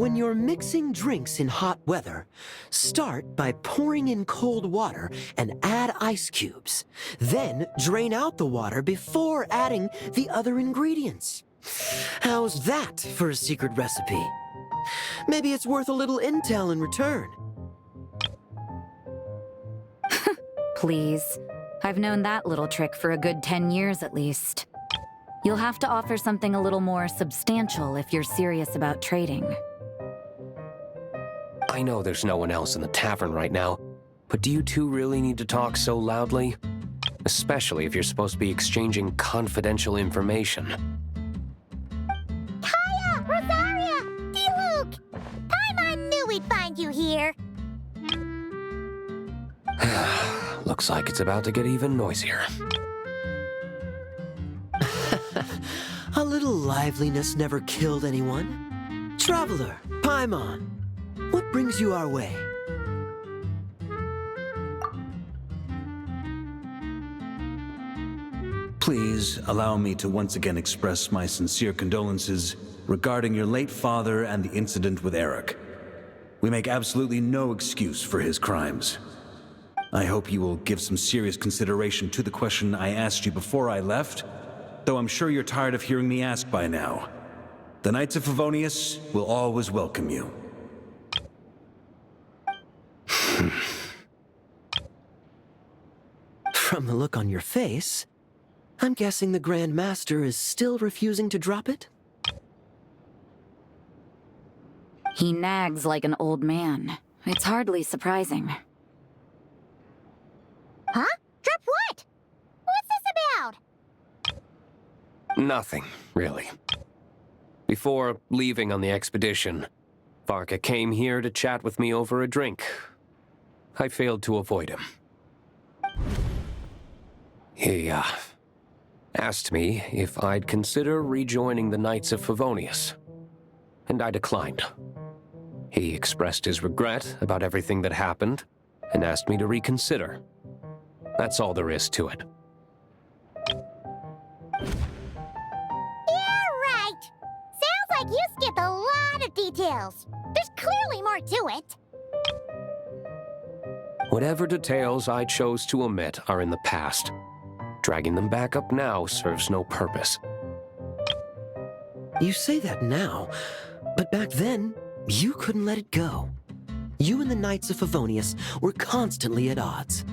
When you're mixing drinks in hot weather, start by pouring in cold water and add ice cubes. Then drain out the water before adding the other ingredients. How's that for a secret recipe? Maybe it's worth a little intel in return. Please. I've known that little trick for a good 10 years at least. You'll have to offer something a little more substantial if you're serious about trading. I know there's no one else in the tavern right now, but do you two really need to talk so loudly? Especially if you're supposed to be exchanging confidential information. Hiya, Rosaria! D-Luke! Paimon knew we'd find you here. Looks like it's about to get even noisier. A little liveliness never killed anyone. Traveler, Paimon, what brings you our way? Please allow me to once again express my sincere condolences regarding your late father and the incident with Eric. We make absolutely no excuse for his crimes. I hope you will give some serious consideration to the question I asked you before I left, though I'm sure you're tired of hearing me ask by now. The Knights of Favonius will always welcome you. From the look on your face, I'm guessing the Grand Master is still refusing to drop it? He nags like an old man. It's hardly surprising. Huh? Drop what? What's this about? Nothing, really. Before leaving on the expedition, Varka came here to chat with me over a drink. I failed to avoid him. He, asked me if I'd consider rejoining the Knights of Favonius, and I declined. He expressed his regret about everything that happened, and asked me to reconsider. That's all there is to it. Yeah, right. Sounds like you skipped a lot of details. There's clearly more to it. Whatever details I chose to omit are in the past. Dragging them back up now serves no purpose. You say that now, but back then, you couldn't let it go. You and the Knights of Favonius were constantly at odds.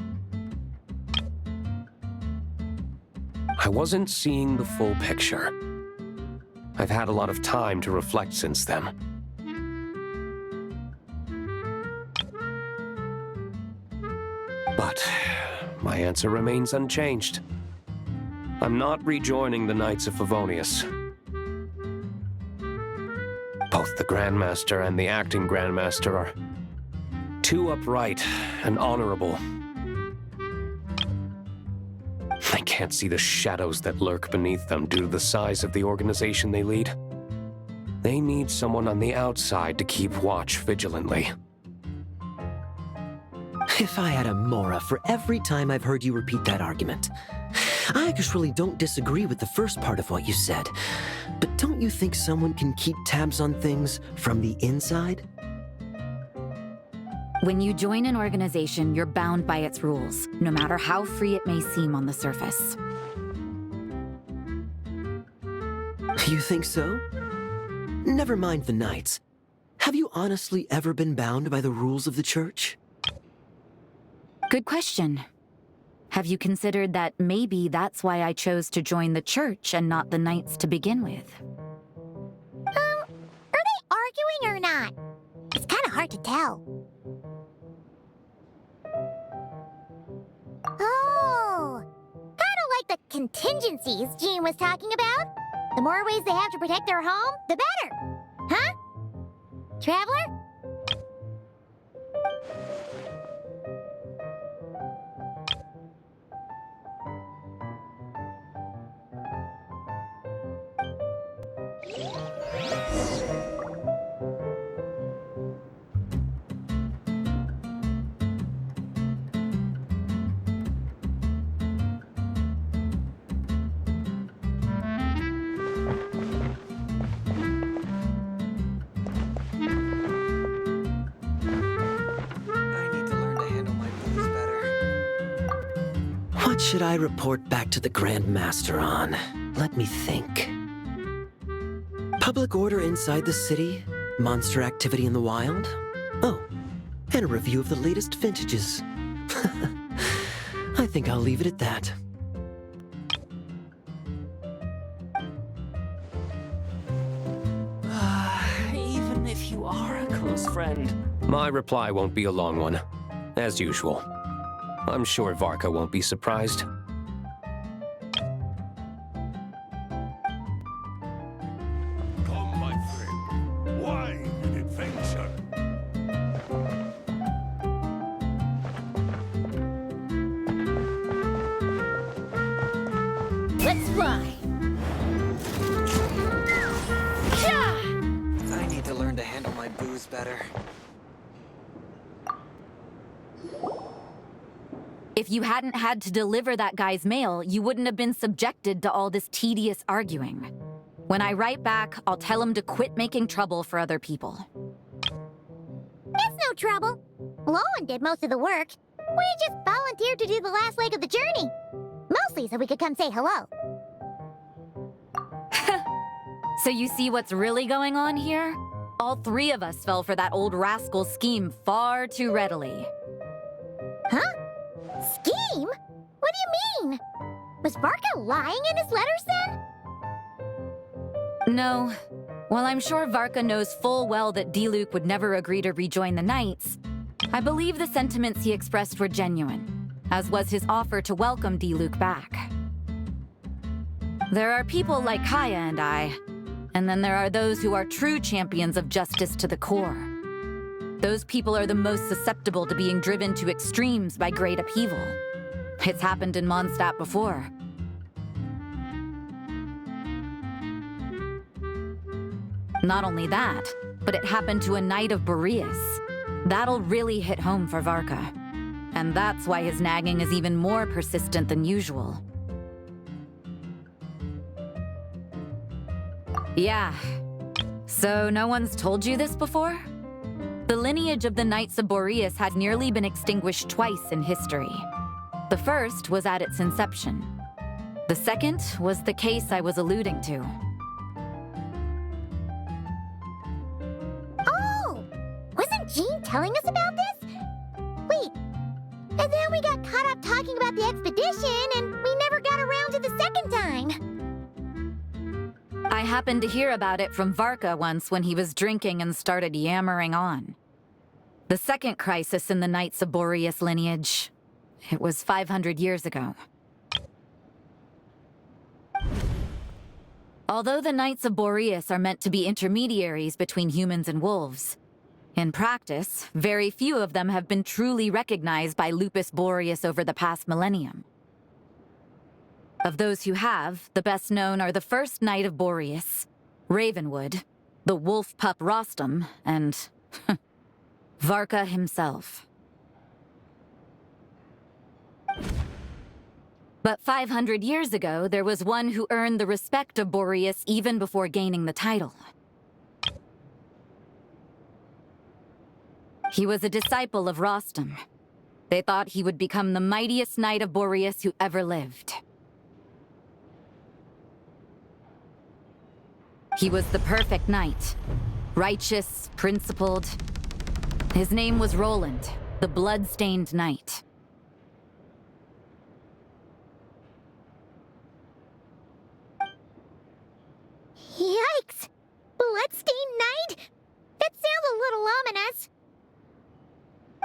I wasn't seeing the full picture. I've had a lot of time to reflect since then. But my answer remains unchanged. I'm not rejoining the Knights of Favonius. Both the Grandmaster and the acting Grandmaster are too upright and honorable. I can't see the shadows that lurk beneath them due to the size of the organization they lead. They need someone on the outside to keep watch vigilantly. If I had a Mora for every time I've heard you repeat that argument. I actually don't disagree with the first part of what you said, but don't you think someone can keep tabs on things from the inside? When you join an organization, you're bound by its rules, no matter how free it may seem on the surface. You think so? Never mind the Knights. Have you honestly ever been bound by the rules of the Church? Good question. Have you considered that maybe that's why I chose to join the Church and not the Knights to begin with? Are they arguing or not? It's kind of hard to tell. Oh, kind of like the contingencies Jean was talking about. The more ways they have to protect their home, the better. Huh? Traveler? What should I report back to the Grand Master on? Let me think. Public order inside the city, monster activity in the wild. Oh, and a review of the latest vintages. I think I'll leave it at that. Even if you are a close friend. My reply won't be a long one, as usual. I'm sure Varka won't be surprised. Come, my friend. Wine and adventure. Let's fly! I need to learn to handle my booze better. If you hadn't had to deliver that guy's mail, you wouldn't have been subjected to all this tedious arguing. When I write back, I'll tell him to quit making trouble for other people. It's no trouble. Roland did most of the work. We just volunteered to do the last leg of the journey. Mostly so we could come say hello. So you see what's really going on here? All three of us fell for that old rascal's scheme far too readily. Huh? Scheme? What do you mean? Was Varka lying in his letters then? No. While I'm sure Varka knows full well that Diluc would never agree to rejoin the Knights, I believe the sentiments he expressed were genuine, as was his offer to welcome Diluc back. There are people like Kaya and I, and then there are those who are true champions of justice to the core. Those people are the most susceptible to being driven to extremes by great upheaval. It's happened in Mondstadt before. Not only that, but it happened to a Knight of Boreas. That'll really hit home for Varka. And that's why his nagging is even more persistent than usual. Yeah. So no one's told you this before? The lineage of the Knights of Boreas had nearly been extinguished twice in history. The first was at its inception. The second was the case I was alluding to. Oh! Wasn't Jean telling us about this? Wait, and then we got caught up talking about the expedition, and we never got around to the second time. I happened to hear about it from Varka once when he was drinking and started yammering on. The second crisis in the Knights of Boreas lineage. It was 500 years ago. Although the Knights of Boreas are meant to be intermediaries between humans and wolves, in practice, very few of them have been truly recognized by Lupus Boreas over the past millennium. Of those who have, the best known are the first Knight of Boreas, Ravenwood, the wolf pup Rostam, and Varka himself. But 500 years ago, there was one who earned the respect of Boreas even before gaining the title. He was a disciple of Rostam. They thought he would become the mightiest Knight of Boreas who ever lived. He was the perfect knight. Righteous, principled. His name was Roland, the Bloodstained Knight. Yikes! Bloodstained Knight? That sounds a little ominous.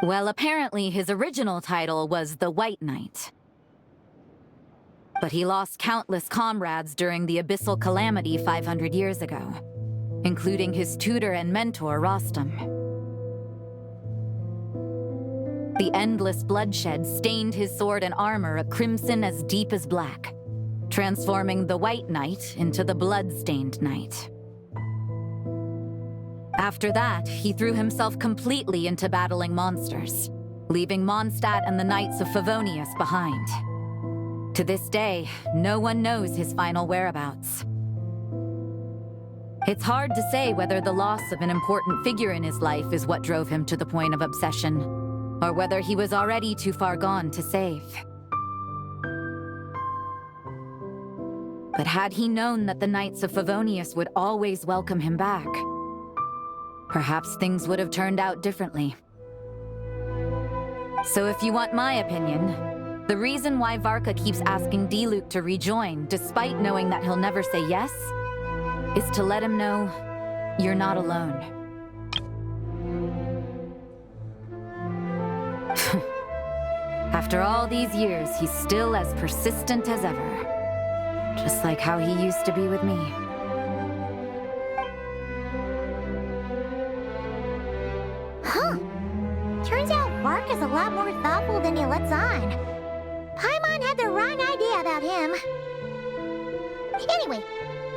Well, apparently his original title was the White Knight. But he lost countless comrades during the Abyssal Calamity 500 years ago, including his tutor and mentor, Rostam. The endless bloodshed stained his sword and armor a crimson as deep as black, transforming the White Knight into the Bloodstained Knight. After that, he threw himself completely into battling monsters, leaving Mondstadt and the Knights of Favonius behind. To this day, no one knows his final whereabouts. It's hard to say whether the loss of an important figure in his life is what drove him to the point of obsession, or whether he was already too far gone to save. But had he known that the Knights of Favonius would always welcome him back, perhaps things would have turned out differently. So if you want my opinion, the reason why Varka keeps asking Diluc to rejoin, despite knowing that he'll never say yes, is to let him know you're not alone. After all these years, he's still as persistent as ever. Just like how he used to be with me. Huh. Turns out Varka's a lot more thoughtful than he lets on. Paimon had the wrong idea about him. Anyway,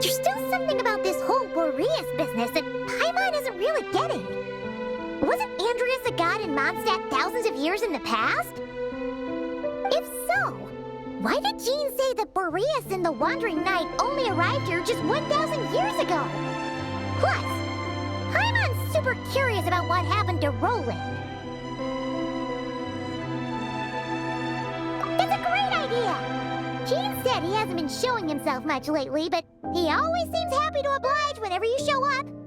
there's still something about this whole Boreas business that Paimon isn't really getting. Wasn't Andreas a god in Mondstadt thousands of years in the past? If so, why did Jean say that Boreas and the Wandering Knight only arrived here just 1,000 years ago? Plus, Paimon's super curious about what happened to Roland. That's a great idea! Jean said he hasn't been showing himself much lately, but he always seems happy to oblige whenever you show up.